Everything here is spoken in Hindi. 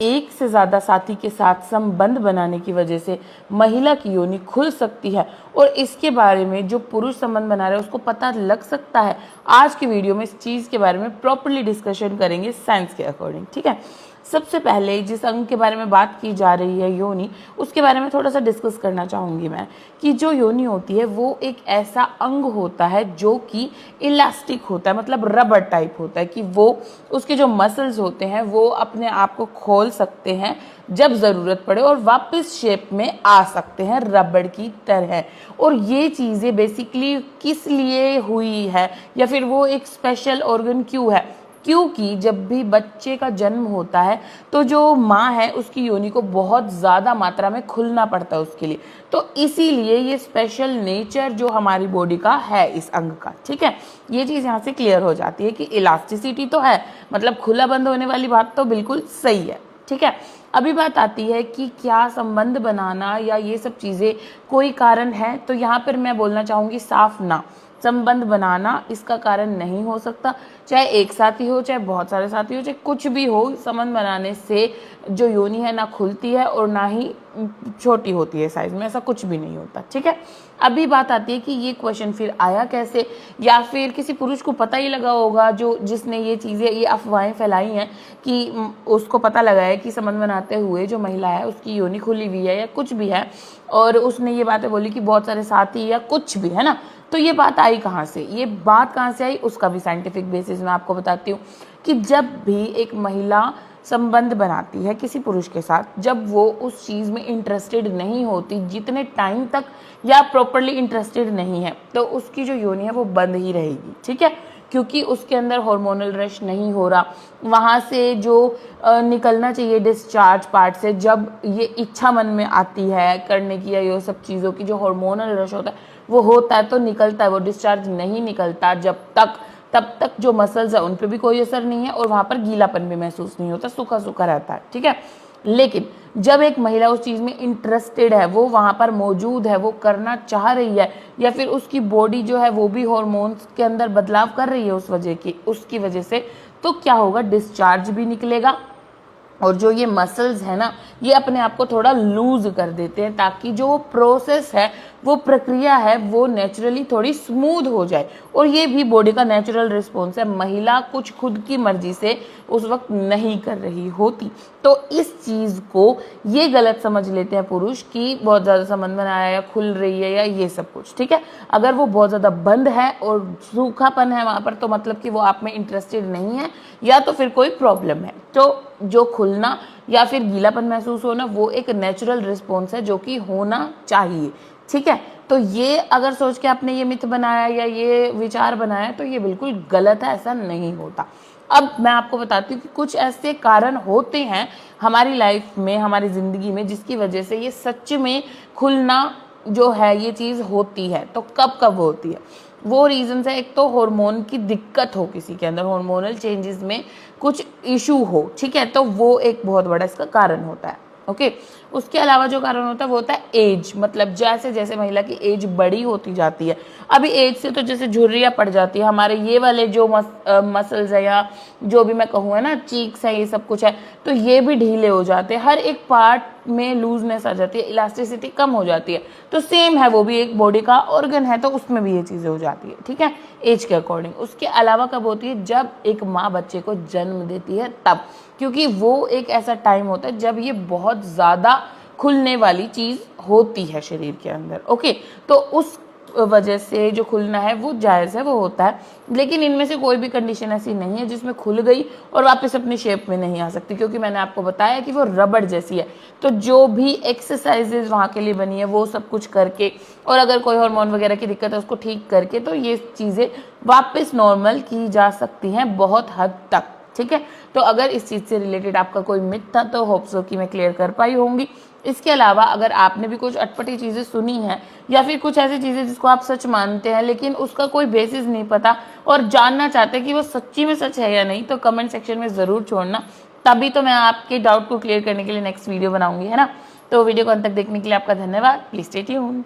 एक से ज़्यादा साथी के साथ संबंध बनाने की वजह से महिला की योनि खुल सकती है और इसके बारे में जो पुरुष संबंध बना रहे हैं उसको पता लग सकता है। आज की वीडियो में इस चीज़ के बारे में प्रॉपर्ली डिस्कशन करेंगे साइंस के अकॉर्डिंग, ठीक है। सबसे पहले जिस अंग के बारे में बात की जा रही है योनि, उसके बारे में थोड़ा सा डिस्कस करना चाहूँगी मैं कि जो योनि होती है वो एक ऐसा अंग होता है जो कि इलास्टिक होता है, मतलब रबर टाइप होता है कि वो उसके जो मसल्स होते हैं वो अपने आप को खोल सकते हैं जब ज़रूरत पड़े और वापस शेप में आ सकते हैं रबड़ की तरह। और ये चीज़ें बेसिकली किस लिए हुई है या फिर वो एक स्पेशल ऑर्गन क्यों है, क्योंकि जब भी बच्चे का जन्म होता है तो जो माँ है उसकी योनि को बहुत ज़्यादा मात्रा में खुलना पड़ता है उसके लिए, तो इसीलिए ये स्पेशल नेचर जो हमारी बॉडी का है इस अंग का, ठीक है। ये चीज़ यहाँ से क्लियर हो जाती है कि इलास्टिसिटी तो है, मतलब खुला बंद होने वाली बात तो बिल्कुल सही है, ठीक है। अभी बात आती है कि क्या संबंध बनाना या ये सब चीज़ें कोई कारण है, तो यहाँ पर मैं बोलना चाहूँगी साफ ना। संबंध बनाना इसका कारण नहीं हो सकता, चाहे एक साथी हो, चाहे बहुत सारे साथी हो, चाहे कुछ भी हो, संबंध बनाने से जो योनि है ना खुलती है और ना ही छोटी होती है साइज में, ऐसा कुछ भी नहीं होता, ठीक है। अभी बात आती है कि ये क्वेश्चन फिर आया कैसे, या फिर किसी पुरुष को पता ही लगा होगा जो जिसने ये चीज़ें, ये अफवाहें फैलाई हैं कि उसको पता लगा है कि संबंध बनाते हुए जो महिला है उसकी योनि खुली हुई है या कुछ भी है, और उसने ये बातें बोली कि बहुत सारे साथी या कुछ भी है ना। तो ये बात आई कहाँ से, ये बात कहाँ से आई उसका भी साइंटिफिक बेसिस मैं आपको बताती हूँ कि जब भी एक महिला संबंध बनाती है किसी पुरुष के साथ, जब वो उस चीज़ में इंटरेस्टेड नहीं होती जितने टाइम तक, या प्रॉपरली इंटरेस्टेड नहीं है, तो उसकी जो योनि है वो बंद ही रहेगी, ठीक है, क्योंकि उसके अंदर हार्मोनल रश नहीं हो रहा। वहाँ से जो निकलना चाहिए डिस्चार्ज पार्ट से, जब ये इच्छा मन में आती है करने की या ये सब चीज़ों की, जो हार्मोनल रश होता है वो होता है तो निकलता है, वो डिस्चार्ज नहीं निकलता तब तक जो मसल्स है उन पर भी कोई असर नहीं है और वहाँ पर गीलापन भी महसूस नहीं होता, सूखा सूखा रहता है, ठीक है। लेकिन जब एक महिला उस चीज़ में इंटरेस्टेड है, वो वहाँ पर मौजूद है, वो करना चाह रही है, या फिर उसकी बॉडी जो है वो भी हॉर्मोन्स के अंदर बदलाव कर रही है उसकी वजह से, तो क्या होगा, डिस्चार्ज भी निकलेगा और जो ये मसल्स है ना ये अपने आप को थोड़ा लूज कर देते हैं ताकि जो प्रोसेस है, वो प्रक्रिया है, वो नेचुरली थोड़ी स्मूथ हो जाए। और ये भी बॉडी का नेचुरल रिस्पॉन्स है, महिला कुछ खुद की मर्जी से उस वक्त नहीं कर रही होती। तो इस चीज़ को ये गलत समझ लेते हैं पुरुष कि बहुत ज़्यादा संबंध बनाया या खुल रही है या ये सब कुछ, ठीक है। अगर वो बहुत ज़्यादा बंद है और सूखापन है वहाँ पर, तो मतलब कि वो आप में इंटरेस्टेड नहीं है या तो फिर कोई प्रॉब्लम है। तो जो खुलना या फिर गीलापन महसूस होना वो एक नेचुरल रिस्पॉन्स है जो कि होना चाहिए, ठीक है। तो ये अगर सोच के आपने ये मिथ बनाया या ये विचार बनाया तो ये बिल्कुल गलत है, ऐसा नहीं होता। अब मैं आपको बताती हूँ कि कुछ ऐसे कारण होते हैं हमारी लाइफ में, हमारी ज़िंदगी में, जिसकी वजह से ये सच में खुलना जो है ये चीज़ होती है। तो कब कब होती है, वो रीजंस है, एक तो हार्मोन की दिक्कत हो, किसी के अंदर हार्मोनल चेंजेस में कुछ इशू हो, ठीक है, तो वो एक बहुत बड़ा इसका कारण होता है, ओके। उसके अलावा जो कारण होता है वो होता है एज, मतलब जैसे जैसे महिला की एज बड़ी होती जाती है, अभी एज से तो जैसे झुर्रियाँ पड़ जाती है, हमारे ये वाले जो मसल्स है या जो भी मैं कहूँ है ना, चीक्स है, ये सब कुछ है, तो ये भी ढीले हो जाते हैं, हर एक पार्ट में लूजनेस आ जाती है, इलास्टिसिटी कम हो जाती है। तो सेम है, वो भी एक बॉडी का ऑर्गन है, तो उसमें भी ये चीज़ें हो जाती है, ठीक है, एज के अकॉर्डिंग। उसके अलावा कब होती है, जब एक माँ बच्चे को जन्म देती है तब, क्योंकि वो एक ऐसा टाइम होता है जब ये बहुत ज़्यादा खुलने वाली चीज़ होती है शरीर के अंदर, ओके। तो उस वजह से जो खुलना है वो जायज़ है, वो होता है। लेकिन इनमें से कोई भी कंडीशन ऐसी नहीं है जिसमें खुल गई और वापस अपनी शेप में नहीं आ सकती, क्योंकि मैंने आपको बताया कि वो रबड़ जैसी है। तो जो भी एक्सरसाइजेज वहाँ के लिए बनी है वो सब कुछ करके, और अगर कोई हार्मोन वगैरह की दिक्कत है उसको ठीक करके, तो ये चीज़ें वापस नॉर्मल की जा सकती हैं बहुत हद तक, ठीक है। तो अगर इस चीज़ से रिलेटेड आपका कोई मिथ था तो होप सो कि मैं क्लियर कर पाई होंगी। इसके अलावा अगर आपने भी कुछ अटपटी चीज़ें सुनी हैं या फिर कुछ ऐसी चीज़ें जिसको आप सच मानते हैं लेकिन उसका कोई बेसिस नहीं पता और जानना चाहते हैं कि वो सच्ची में सच है या नहीं, तो कमेंट सेक्शन में ज़रूर छोड़ना, तभी तो मैं आपके डाउट को क्लियर करने के लिए नेक्स्ट वीडियो बनाऊंगी, है ना। तो वीडियो को अंत तक देखने के लिए आपका धन्यवाद। Please stay tuned.